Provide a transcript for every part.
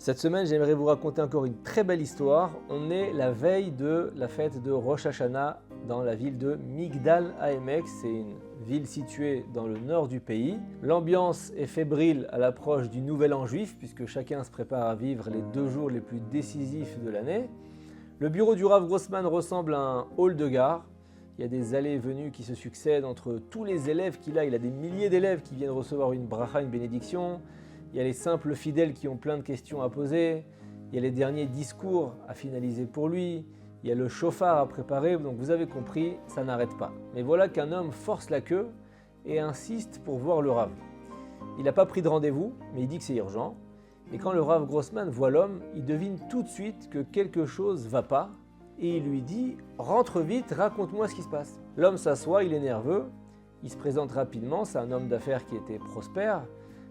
Cette semaine, j'aimerais vous raconter encore une très belle histoire. On est la veille de la fête de Rosh Hashanah dans la ville de Migdal HaEmek. C'est une ville située dans le nord du pays. L'ambiance est fébrile à l'approche du Nouvel An juif puisque chacun se prépare à vivre les 2 jours les plus décisifs de l'année. Le bureau du Rav Grossman ressemble à un hall de gare. Il y a des allées et venues qui se succèdent entre tous les élèves qu'il a. Il a des milliers d'élèves qui viennent recevoir une bracha, une bénédiction. Il y a les simples fidèles qui ont plein de questions à poser. Il y a les derniers discours à finaliser pour lui. Il y a le chauffard à préparer. Donc vous avez compris, ça n'arrête pas. Mais voilà qu'un homme force la queue et insiste pour voir le Rav. Il n'a pas pris de rendez-vous, mais il dit que c'est urgent. Et quand le Rav Grossman voit l'homme, il devine tout de suite que quelque chose ne va pas. Et il lui dit « Rentre vite, raconte-moi ce qui se passe ». L'homme s'assoit, il est nerveux. Il se présente rapidement, c'est un homme d'affaires qui était prospère.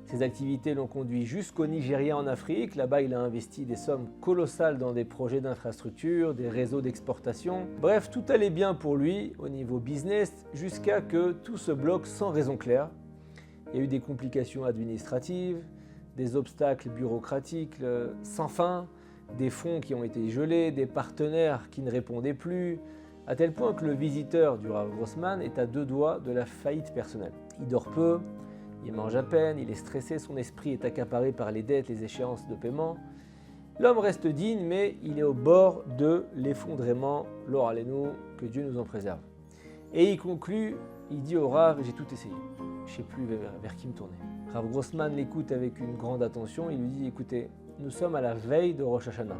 Ses activités l'ont conduit jusqu'au Nigeria en Afrique. Là-bas, il a investi des sommes colossales dans des projets d'infrastructure, des réseaux d'exportation. Bref, tout allait bien pour lui au niveau business jusqu'à que tout se bloque sans raison claire. Il y a eu des complications administratives, des obstacles bureaucratiques sans fin, des fonds qui ont été gelés, des partenaires qui ne répondaient plus, à tel point que le visiteur du Rav Grossman est à 2 doigts de la faillite personnelle. Il dort peu. Il mange à peine, il est stressé, son esprit est accaparé par les dettes, les échéances de paiement. L'homme reste digne, mais il est au bord de l'effondrement. L'or allez-nous, que Dieu nous en préserve. Et il conclut, il dit au Rav, j'ai tout essayé, je ne sais plus vers qui me tourner. Rav Grossman l'écoute avec une grande attention, il lui dit, écoutez, nous sommes à la veille de Rosh Hashanah.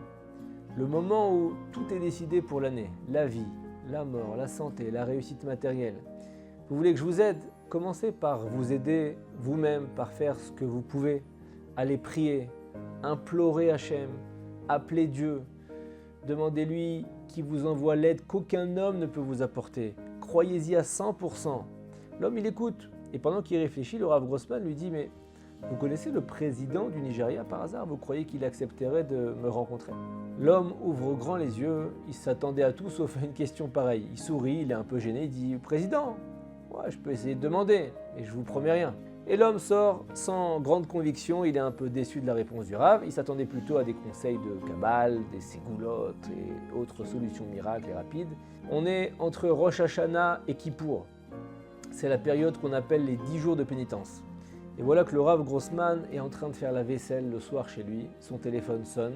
Le moment où tout est décidé pour l'année, la vie, la mort, la santé, la réussite matérielle. Vous voulez que je vous aide ? Commencez par vous aider vous-même, par faire ce que vous pouvez. Allez prier, implorer Hachem, appelez Dieu, demandez-lui qu'il vous envoie l'aide qu'aucun homme ne peut vous apporter. Croyez-y à 100%. L'homme, il écoute. Et pendant qu'il réfléchit, le Rav Grossman lui dit « Mais vous connaissez le président du Nigeria par hasard? Vous croyez qu'il accepterait de me rencontrer ?» L'homme ouvre grand les yeux. Il s'attendait à tout sauf à une question pareille. Il sourit, il est un peu gêné, il dit « Président !» Ouais, je peux essayer de demander, mais je vous promets rien. Et l'homme sort sans grande conviction, il est un peu déçu de la réponse du Rav. Il s'attendait plutôt à des conseils de Kabbale, des ségoulottes et autres solutions miracles et rapides. On est entre Rosh Hashanah et Kippour. C'est la période qu'on appelle les 10 jours de pénitence. Et voilà que le Rav Grossman est en train de faire la vaisselle le soir chez lui. Son téléphone sonne.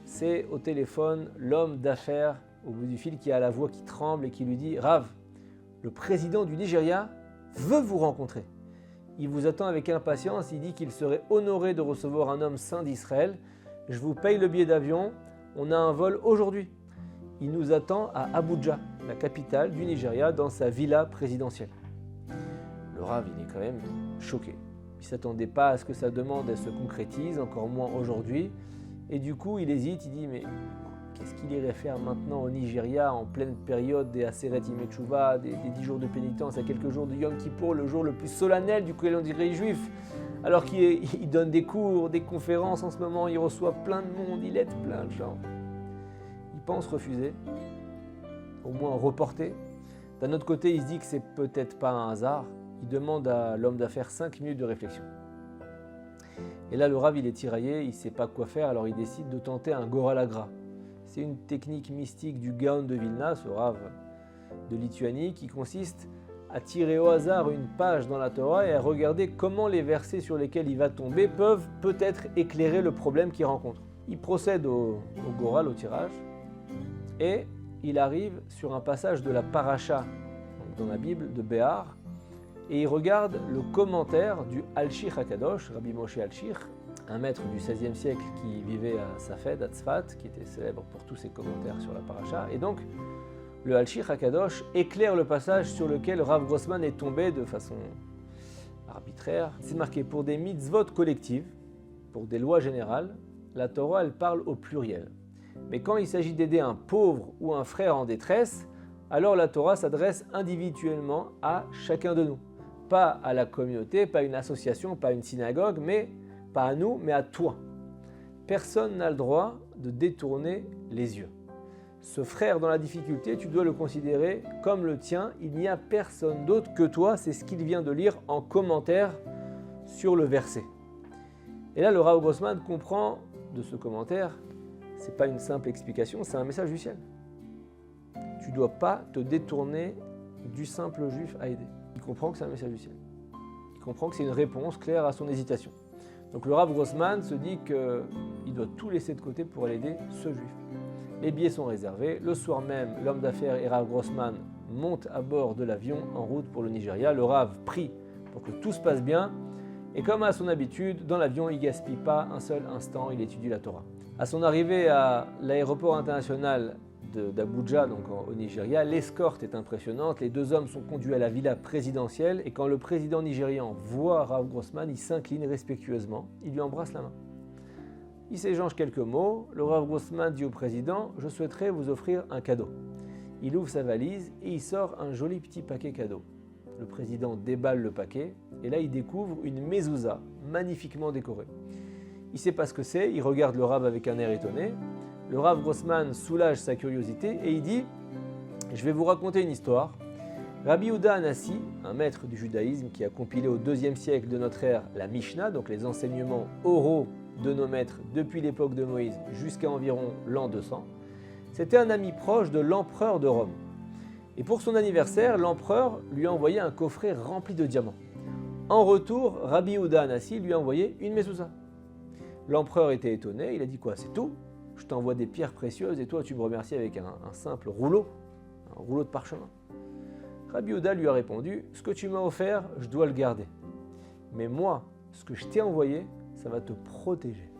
C'est au téléphone l'homme d'affaires au bout du fil qui a la voix qui tremble et qui lui dit « Rav, le président du Nigeria veut vous rencontrer. Il vous attend avec impatience, il dit qu'il serait honoré de recevoir un homme saint d'Israël. Je vous paye le billet d'avion, on a un vol aujourd'hui. Il nous attend à Abuja, la capitale du Nigeria, dans sa villa présidentielle. » Le Rav, il est quand même choqué. Il ne s'attendait pas à ce que sa demande elle se concrétise, encore moins aujourd'hui. Et du coup, il hésite, il dit « Mais qu'est-ce qu'il irait faire maintenant au Nigeria en pleine période des Aseret Yemei Teshuvah, des 10 jours de pénitence, à quelques jours de Yom Kippour, le jour le plus solennel du calendrier juif, alors qu'il donne des cours, des conférences en ce moment, il reçoit plein de monde, il aide plein de gens. Il pense refuser, au moins reporter. D'un autre côté, il se dit que c'est peut-être pas un hasard. Il demande à l'homme d'affaires 5 minutes de réflexion. Et là, le Rav, il est tiraillé, il ne sait pas quoi faire, alors il décide de tenter un Goralagra. C'est une technique mystique du Gaon de Vilna, ce Rav de Lituanie, qui consiste à tirer au hasard une page dans la Torah et à regarder comment les versets sur lesquels il va tomber peuvent peut-être éclairer le problème qu'il rencontre. Il procède au Goral, au tirage, et il arrive sur un passage de la Paracha, dans la Bible, de Béhar, et il regarde le commentaire du Al-Shich HaKadosh, Rabbi Moshe Al-Shich, un maître du XVIe siècle qui vivait à Safed, à Tzfat, qui était célèbre pour tous ses commentaires sur la paracha. Et donc, le Al-Shich HaKadosh éclaire le passage sur lequel Rav Grossman est tombé de façon arbitraire. C'est marqué pour des mitzvot collectives, pour des lois générales, la Torah, elle parle au pluriel. Mais quand il s'agit d'aider un pauvre ou un frère en détresse, alors la Torah s'adresse individuellement à chacun de nous. Pas à la communauté, pas à une association, pas à une synagogue, mais pas à nous, mais à toi. Personne n'a le droit de détourner les yeux. Ce frère dans la difficulté, tu dois le considérer comme le tien. Il n'y a personne d'autre que toi. C'est ce qu'il vient de lire en commentaire sur le verset. Et là, le Rav Grossman comprend de ce commentaire, ce n'est pas une simple explication, c'est un message du ciel. Tu ne dois pas te détourner du simple juif à aider. Il comprend que c'est un message du ciel. Il comprend que c'est une réponse claire à son hésitation. Donc le Rav Grossman se dit qu'il doit tout laisser de côté pour aller aider ce juif. Les billets sont réservés. Le soir même, l'homme d'affaires et Rav Grossman montent à bord de l'avion en route pour le Nigeria. Le Rav prie pour que tout se passe bien. Et comme à son habitude, dans l'avion, il ne gaspille pas un seul instant, il étudie la Torah. À son arrivée à l'aéroport international d'Abuja, donc au Nigeria, l'escorte est impressionnante. Les deux hommes sont conduits à la villa présidentielle et quand le président nigérian voit Rav Grossman, il s'incline respectueusement, il lui embrasse la main. Ils s'échangent quelques mots. Le Rav Grossman dit au président « Je souhaiterais vous offrir un cadeau ». Il ouvre sa valise et il sort un joli petit paquet cadeau. Le président déballe le paquet et là il découvre une mezouza magnifiquement décorée. Il ne sait pas ce que c'est, il regarde le Rav avec un air étonné. Le Rav Grossman soulage sa curiosité et il dit « Je vais vous raconter une histoire. Rabbi Yehuda Hanassi, un maître du judaïsme qui a compilé au IIe siècle de notre ère la Mishnah, donc les enseignements oraux de nos maîtres depuis l'époque de Moïse jusqu'à environ l'an 200, c'était un ami proche de l'empereur de Rome. Et pour son anniversaire, l'empereur lui a envoyé un coffret rempli de diamants. En retour, Rabbi Yehuda Hanassi lui a envoyé une mezouza. L'empereur était étonné, il a dit « Quoi, c'est tout ? Je t'envoie des pierres précieuses et toi tu me remercies avec un simple rouleau de parchemin. » Rabbi Yehuda lui a répondu « Ce que tu m'as offert, je dois le garder. Mais moi, ce que je t'ai envoyé, ça va te protéger. »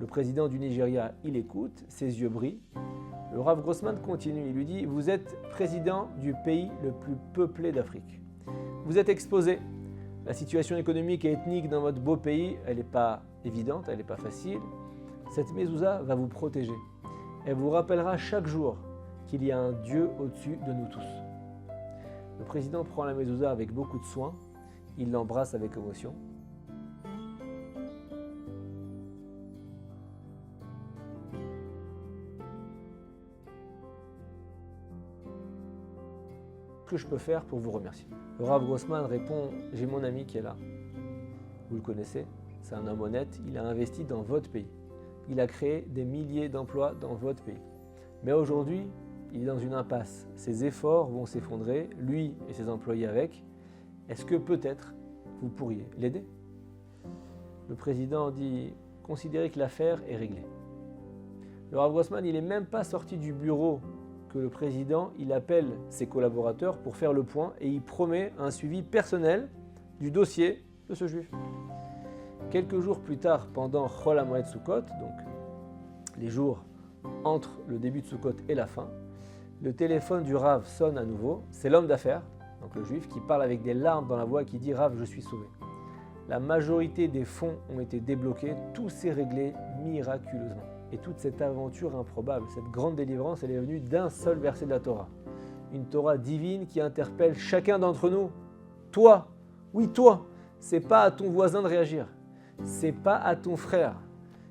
Le président du Nigeria, il écoute, ses yeux brillent. Le Rav Grossman continue, il lui dit « Vous êtes président du pays le plus peuplé d'Afrique. Vous êtes exposé. La situation économique et ethnique dans votre beau pays, elle n'est pas évidente, elle n'est pas facile. Cette mezouza va vous protéger. Elle vous rappellera chaque jour qu'il y a un Dieu au-dessus de nous tous. » Le président prend la mezouza avec beaucoup de soin, il l'embrasse avec émotion. Que je peux faire pour vous remercier? Le Rav Grossman répond « J'ai mon ami qui est là. Vous le connaissez, c'est un homme honnête, il a investi dans votre pays. Il a créé des milliers d'emplois dans votre pays. Mais aujourd'hui, il est dans une impasse. Ses efforts vont s'effondrer, lui et ses employés avec. Est-ce que peut-être vous pourriez l'aider ?» Le président dit « Considérez que l'affaire est réglée. » Le Rav Grossman, il n'est même pas sorti du bureau que le président, il appelle ses collaborateurs pour faire le point et il promet un suivi personnel du dossier de ce juif. Quelques jours plus tard, pendant Chol HaMoed Sukkot, donc les jours entre le début de Sukkot et la fin, le téléphone du Rav sonne à nouveau. C'est l'homme d'affaires, donc le juif, qui parle avec des larmes dans la voix et qui dit « Rav, je suis sauvé. » La majorité des fonds ont été débloqués, tout s'est réglé miraculeusement. Et toute cette aventure improbable, cette grande délivrance, elle est venue d'un seul verset de la Torah. Une Torah divine qui interpelle chacun d'entre nous. Toi, oui toi, c'est pas à ton voisin de réagir. C'est pas à ton frère.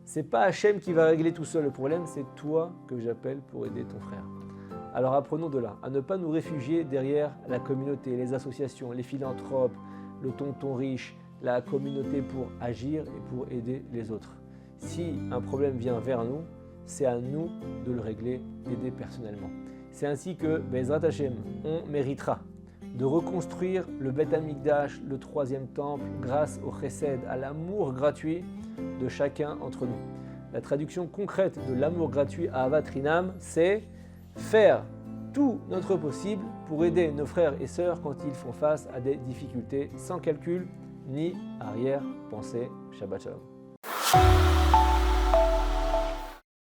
C'est pas Hachem qui va régler tout seul le problème, c'est toi que j'appelle pour aider ton frère. Alors apprenons de là, à ne pas nous réfugier derrière la communauté, les associations, les philanthropes, le tonton riche, la communauté pour agir et pour aider les autres. Si un problème vient vers nous, c'est à nous de le régler, d'aider personnellement. C'est ainsi que, Bezrat Hashem, on méritera de reconstruire le Beth Amikdash, le troisième temple, grâce au chesed, à l'amour gratuit de chacun entre nous. La traduction concrète de l'amour gratuit à Avat Rinam, c'est faire tout notre possible pour aider nos frères et sœurs quand ils font face à des difficultés sans calcul ni arrière-pensée. Shabbat Shalom.